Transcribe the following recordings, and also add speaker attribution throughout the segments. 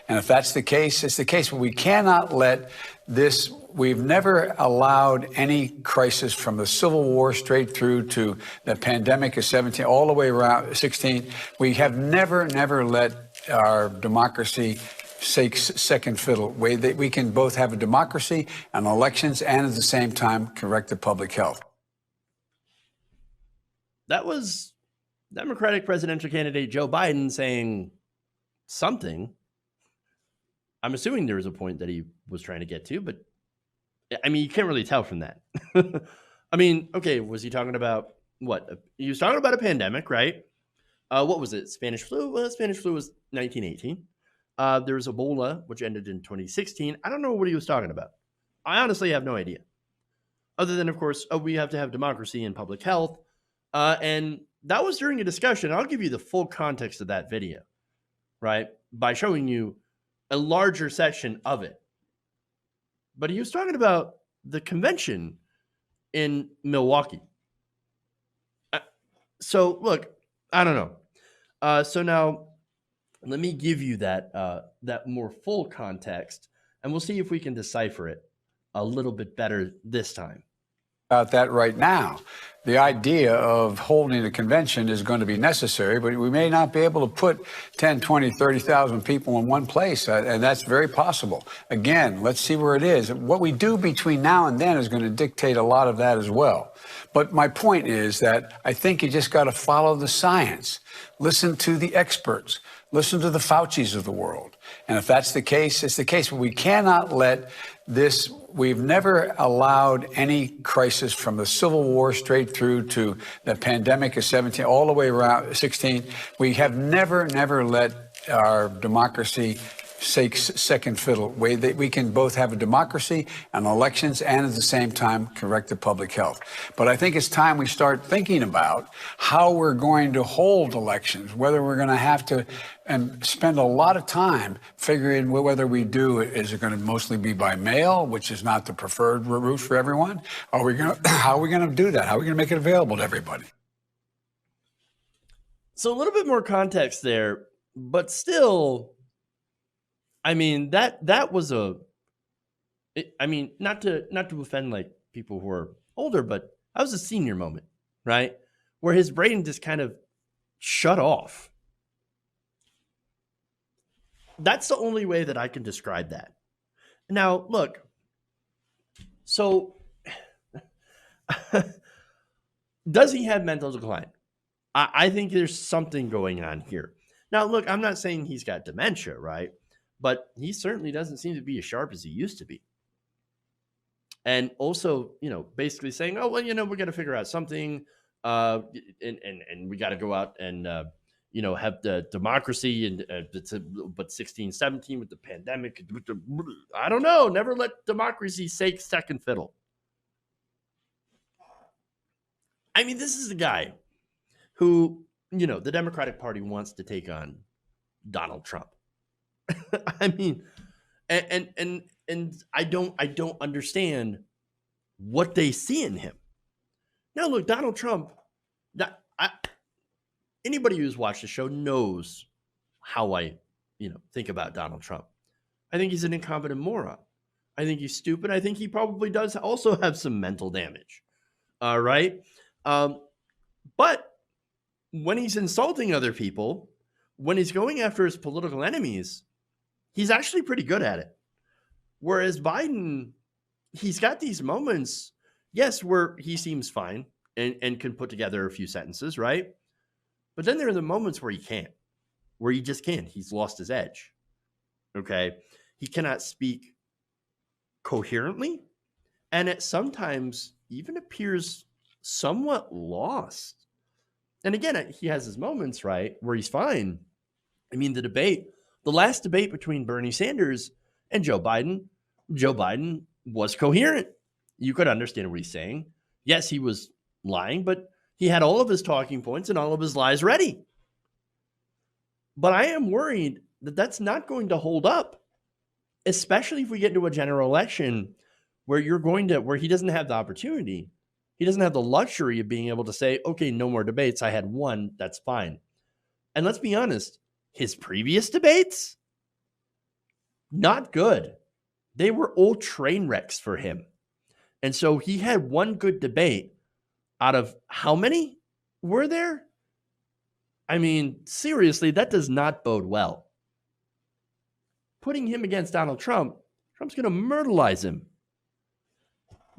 Speaker 1: And if that's the case, it's the case. But we cannot let this. We've never allowed any crisis from the Civil War straight through to the pandemic of 17, all the way around 16. We have never let our democracy take second fiddle. We can both have a democracy and elections and at the same time correct the public health.
Speaker 2: That was Democratic presidential candidate Joe Biden saying something. I'm assuming there was a point that he was trying to get to, but I mean, you can't really tell from that. I mean, okay, was he talking about what? He was talking about a pandemic, right? What was it? Spanish flu? Well, Spanish flu was 1918. There was Ebola, which ended in 2016. I don't know what he was talking about. I honestly have no idea. Other than, of course, we have to have democracy and public health. And that was during a discussion. I'll give you the full context of that video, right? By showing you a larger section of it. But he was talking about the convention in Milwaukee. So, look, I don't know. So now let me give you that more full context, and we'll see if we can decipher it a little bit better this time.
Speaker 1: About that right now. The idea of holding a convention is going to be necessary, but we may not be able to put 10, 20, 30,000 people in one place, and that's very possible. Again, let's see where it is. What we do between now and then is going to dictate a lot of that as well. But my point is that I think you just got to follow the science. Listen to the experts. Listen to the Faucis of the world. And if that's the case, it's the case. But we cannot let this. We've never allowed any crisis from the Civil War straight through to the pandemic of 17, all the way around 16. We have never let our democracy take second fiddle. We can both have a democracy and elections and at the same time correct the public health. But I think it's time we start thinking about how we're going to hold elections, whether we're going to have to and spend a lot of time figuring whether we do. Is it going to mostly be by mail, which is not the preferred route for everyone? How are we going to do that? How are we going to make it available to everybody?
Speaker 2: So a little bit more context there, but still, I mean, that was not to offend like people who are older, but that was a senior moment, right? Where his brain just kind of shut off. That's the only way that I can describe that. Now, look, so does he have mental decline? I think there's something going on here. Now, look, I'm not saying he's got dementia, right? But he certainly doesn't seem to be as sharp as he used to be. And also, basically saying, oh, well, we got to figure out something. And we got to go out and, have the democracy but 16, 17 with the pandemic. I don't know. Never let democracy take second fiddle. I mean, this is the guy who, the Democratic Party wants to take on Donald Trump. I mean, and I don't understand what they see in him. Now, look, Donald Trump. Anybody who's watched the show knows how I, think about Donald Trump. I think he's an incompetent moron. I think he's stupid. I think he probably does also have some mental damage. All right, but when he's insulting other people, when he's going after his political enemies, he's actually pretty good at it. Whereas Biden, he's got these moments, yes, where he seems fine and can put together a few sentences, right? But then there are the moments where he can't, where he just can't. He's lost his edge, okay? He cannot speak coherently, and it sometimes even appears somewhat lost. And again, he has his moments, right, where he's fine. I mean, the last debate between Bernie Sanders and Joe Biden was coherent. You could understand what he's saying. Yes, he was lying, but he had all of his talking points and all of his lies ready. But I am worried that that's not going to hold up, especially if we get into a general election where he doesn't have the opportunity. He doesn't have the luxury of being able to say, okay, no more debates. I had one. That's fine. And let's be honest, his previous debates, Not good. They were old train wrecks for him. And so he had one good debate out of how many were there? I mean, seriously, that does not bode well. Putting him against Donald Trump, Trump's going to myrtleize him.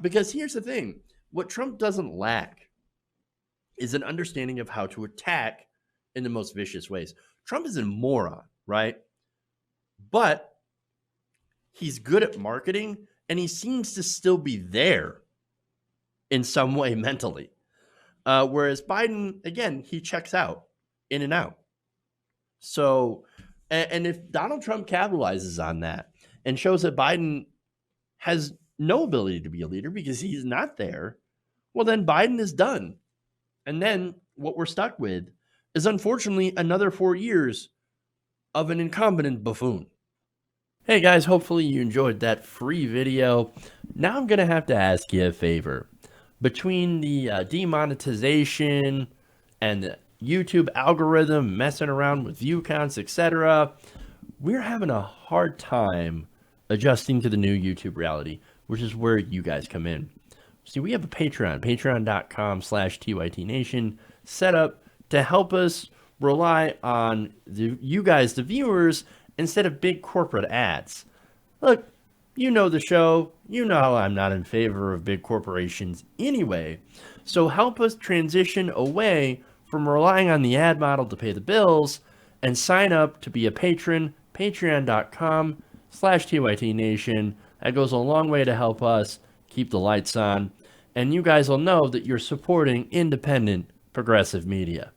Speaker 2: Because here's the thing, what Trump doesn't lack is an understanding of how to attack in the most vicious ways. Trump is a moron, right? But he's good at marketing, and he seems to still be there in some way mentally. Whereas Biden, again, he checks out, in and out. So, and if Donald Trump capitalizes on that and shows that Biden has no ability to be a leader because he's not there, well, then Biden is done. And then what we're stuck with is, unfortunately, another 4 years of an incompetent buffoon. Hey guys, hopefully you enjoyed that free video. Now I'm going to have to ask you a favor. Between the demonetization and the YouTube algorithm messing around with view counts, etc., we're having a hard time adjusting to the new YouTube reality, which is where you guys come in. See, we have a Patreon, patreon.com/TYTNation, set up to help us rely on you guys, the viewers, instead of big corporate ads. Look, you know the show. You know I'm not in favor of big corporations anyway. So help us transition away from relying on the ad model to pay the bills and sign up to be a patron, patreon.com/TYTNation. That goes a long way to help us keep the lights on. And you guys will know that you're supporting independent, progressive media.